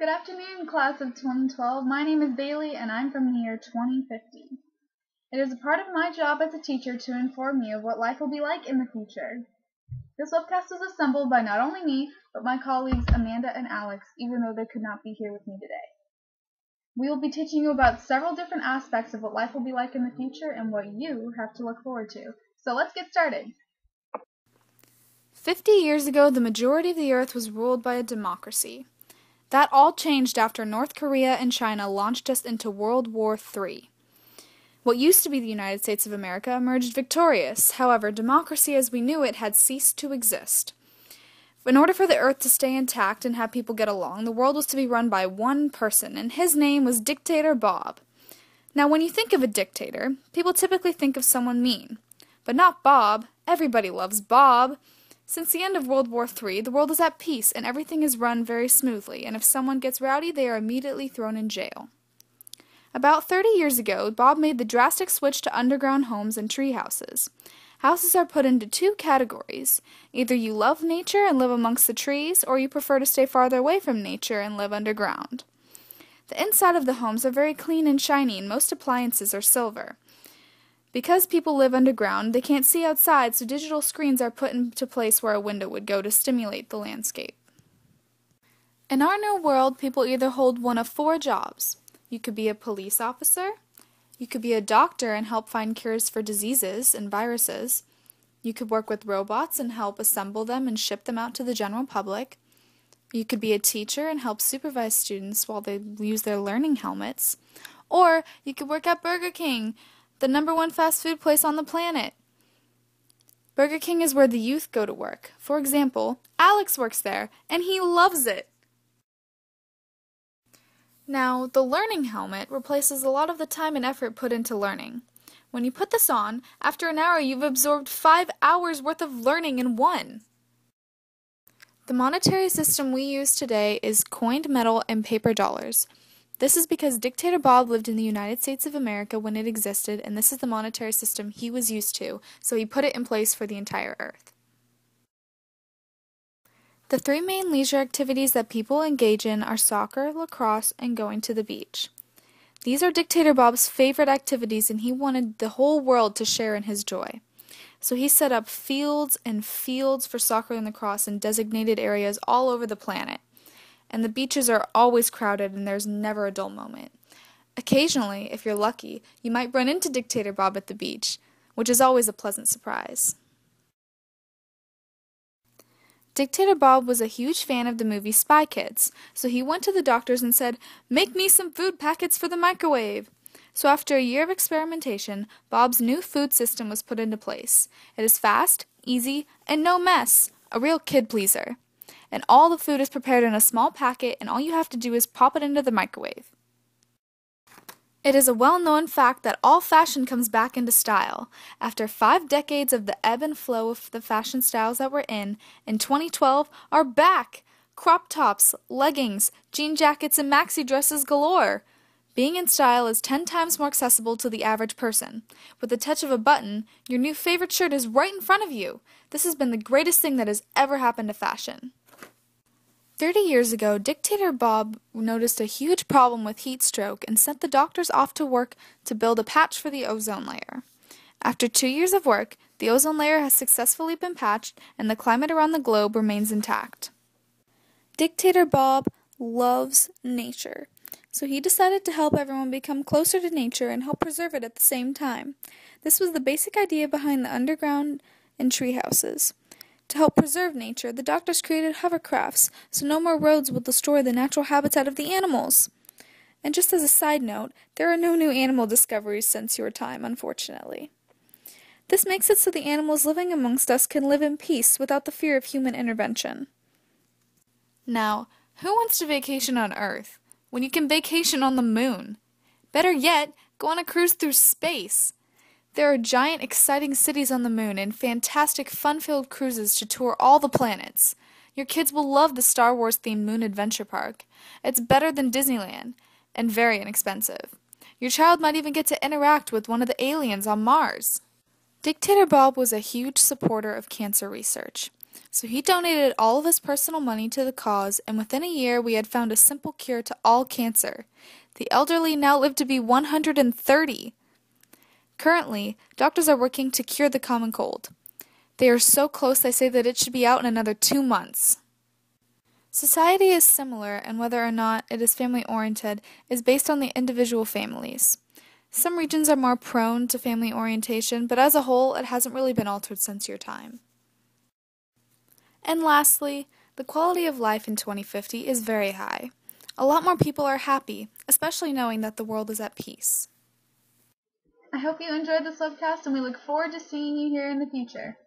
Good afternoon, class of 2012. My name is Bailey, and I'm from the year 2050. It is a part of my job as a teacher to inform you of what life will be like in the future. This webcast was assembled by not only me, but my colleagues Amanda and Alex, even though they could not be here with me today. We will be teaching you about several different aspects of what life will be like in the future and what you have to look forward to. So let's get started. 50 years ago, the majority of the earth was ruled by a democracy. That all changed after North Korea and China launched us into World War III. What used to be the United States of America emerged victorious. However, democracy as we knew it had ceased to exist. In order for the earth to stay intact and have people get along, the world was to be run by one person, and his name was Dictator Bob. Now, when you think of a dictator, people typically think of someone mean. But not Bob. Everybody loves Bob. Since the end of World War III, the world is at peace and everything is run very smoothly, and if someone gets rowdy, they are immediately thrown in jail. About 30 years ago, Bob made the drastic switch to underground homes and tree houses. Houses are put into two categories. Either you love nature and live amongst the trees, or you prefer to stay farther away from nature and live underground. The inside of the homes are very clean and shiny, and most appliances are silver. Because people live underground, they can't see outside, so digital screens are put into place where a window would go to stimulate the landscape. In our new world, people either hold one of four jobs. You could be a police officer, you could be a doctor and help find cures for diseases and viruses, you could work with robots and help assemble them and ship them out to the general public, you could be a teacher and help supervise students while they use their learning helmets, or you could work at Burger King, the #1 fast food place on the planet. Burger King is where the youth go to work. For example, Alex works there, and he loves it. Now, the learning helmet replaces a lot of the time and effort put into learning. When you put this on, after an hour you've absorbed 5 hours worth of learning in one. The monetary system we use today is coined metal and paper dollars. This is because Dictator Bob lived in the United States of America when it existed, and this is the monetary system he was used to, so he put it in place for the entire earth. The three main leisure activities that people engage in are soccer, lacrosse, and going to the beach. These are Dictator Bob's favorite activities, and he wanted the whole world to share in his joy. So he set up fields and fields for soccer and lacrosse in designated areas all over the planet. And the beaches are always crowded and there's never a dull moment. Occasionally, if you're lucky, you might run into Dictator Bob at the beach, which is always a pleasant surprise. Dictator Bob was a huge fan of the movie Spy Kids, so he went to the doctors and said, "Make me some food packets for the microwave." So after a year of experimentation, Bob's new food system was put into place. It is fast, easy, and no mess, a real kid pleaser. And all the food is prepared in a small packet, and all you have to do is pop it into the microwave. It is a well-known fact that all fashion comes back into style. After 5 decades of the ebb and flow of the fashion styles that were in 2012 are back! Crop tops, leggings, jean jackets, and maxi dresses galore! Being in style is 10 times more accessible to the average person. With the touch of a button, your new favorite shirt is right in front of you. This has been the greatest thing that has ever happened to fashion. 30 years ago, Dictator Bob noticed a huge problem with heat stroke and sent the doctors off to work to build a patch for the ozone layer. After 2 years of work, the ozone layer has successfully been patched and the climate around the globe remains intact. Dictator Bob loves nature, so he decided to help everyone become closer to nature and help preserve it at the same time. This was the basic idea behind the underground and tree houses. To help preserve nature, the doctors created hovercrafts, so no more roads will destroy the natural habitat of the animals. And just as a side note, there are no new animal discoveries since your time, unfortunately. This makes it so the animals living amongst us can live in peace without the fear of human intervention. Now, who wants to vacation on Earth when you can vacation on the moon? Better yet, go on a cruise through space. There are giant, exciting cities on the moon and fantastic, fun-filled cruises to tour all the planets. Your kids will love the Star Wars-themed Moon Adventure Park. It's better than Disneyland, and very inexpensive. Your child might even get to interact with one of the aliens on Mars. Dictator Bob was a huge supporter of cancer research. So he donated all of his personal money to the cause, and within a year we had found a simple cure to all cancer. The elderly now live to be 130. Currently, doctors are working to cure the common cold. They are so close they say that it should be out in another 2 months. Society is similar, and whether or not it is family-oriented is based on the individual families. Some regions are more prone to family orientation, but as a whole, it hasn't really been altered since your time. And lastly, the quality of life in 2050 is very high. A lot more people are happy, especially knowing that the world is at peace. I hope you enjoyed this webcast, and we look forward to seeing you here in the future.